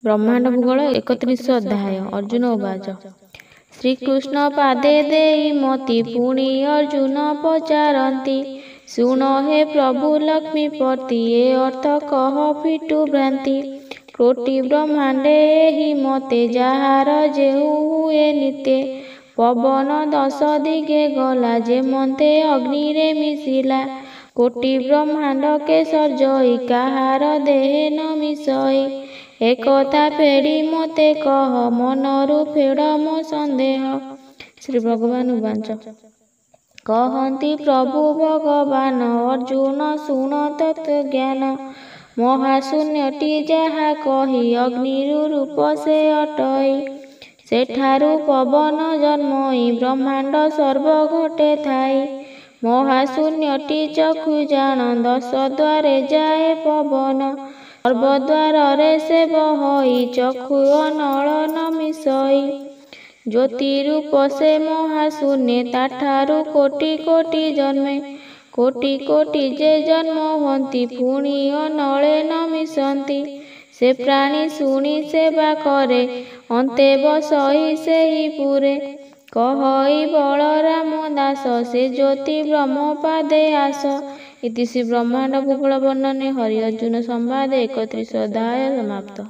ବ୍ରହ୍ମାଣ୍ଡ ଭୂଗୋଳ 31 ଅଧ୍ୟାୟ। ଅର୍ଜୁନ ଉବାଚ। ଶ୍ରୀକୃଷ୍ଣ ପାଦେ ଦେଇ ମତି ପୁଣି ଅର୍ଜୁନ ପଚାରନ୍ତି, ଶୁଣ ହେ ପ୍ରଭୁ ଲକ୍ଷ୍ମୀପତି ଏ ଅର୍ଥ କହ ଫିଟୁ ଭ୍ରାନ୍ତି। କୋଟି ବ୍ରହ୍ମାଣ୍ଡେ ଏହି ମତେ ଯାହାର ଯେଉ ହୁଏ ନିତେ, ପବନ 10 ଦିଗେ ଗଲା ଯେମନ୍ତେ ଅଗ୍ନିରେ ମିଶିଲା। କୋଟି ବ୍ରହ୍ମାଣ୍ଡ କେଶର୍ଯ୍ୟଇ କାହାର ଦେହେ ନ ମିଶଇ, ଏକଥା ଫେଡ଼ି ମତେ କହ ମନରୁ ଫେଡ଼ ମୋ ସନ୍ଦେହ। ଶ୍ରୀ ଭଗବାନ ଉବାଚ। କହନ୍ତି ପ୍ରଭୁ ଭଗବାନ ଅର୍ଜୁନ ଶୁଣ ତତ୍ତ୍ୱଜ୍ଞାନ, ମହାଶୂନ୍ୟଟି ଯାହା କହି ଅଗ୍ନିରୁ ରୂପ ସେ ଅଟଇ, ସେଠାରୁ ପବନ ଜନ୍ମଇ ବ୍ରହ୍ମାଣ୍ଡ ସର୍ବ ଘଟେ ଥାଇ। ମହାଶୂନ୍ୟଟି ଚକ୍ଷୁ ଜାଣ 10 ଦ୍ୱାରେ ଯାଏ ପବନ, ସର୍ବଦ୍ୱାରରେ ସେ ବହଇ ଚକ୍ଷୁ ଅନଳ ନ ମିଶଇ। ଜ୍ୟୋତି ରୂପ ସେ ମହାଶୂନ୍ୟେ ତାଠାରୁ କୋଟି କୋଟି ଜନ୍ମେ, କୋଟି କୋଟି ଯେ ଜନ୍ମ ହୁଅନ୍ତି ପୁଣି ଅନଳେ ନ ମିଶନ୍ତି। ସେ ପ୍ରାଣୀ ଶୁଣି ସେବା କରେ ଅନ୍ତେ ବସଇ ସେହି ପୁରେ, କହଇ ବଳରାମ ଦାସ ସେ ଜ୍ୟୋତି ବ୍ରହ୍ମ ପାଦେ ଆସ। ଇତି ଶ୍ରୀ ବ୍ରହ୍ମାଣ୍ଡ ଭୂଗୋଳ ବର୍ଣ୍ଣନେ ହରି ଅର୍ଜୁନ ସମ୍ବାଦେ 31 ଅଧ୍ୟାୟ ସମାପ୍ତ।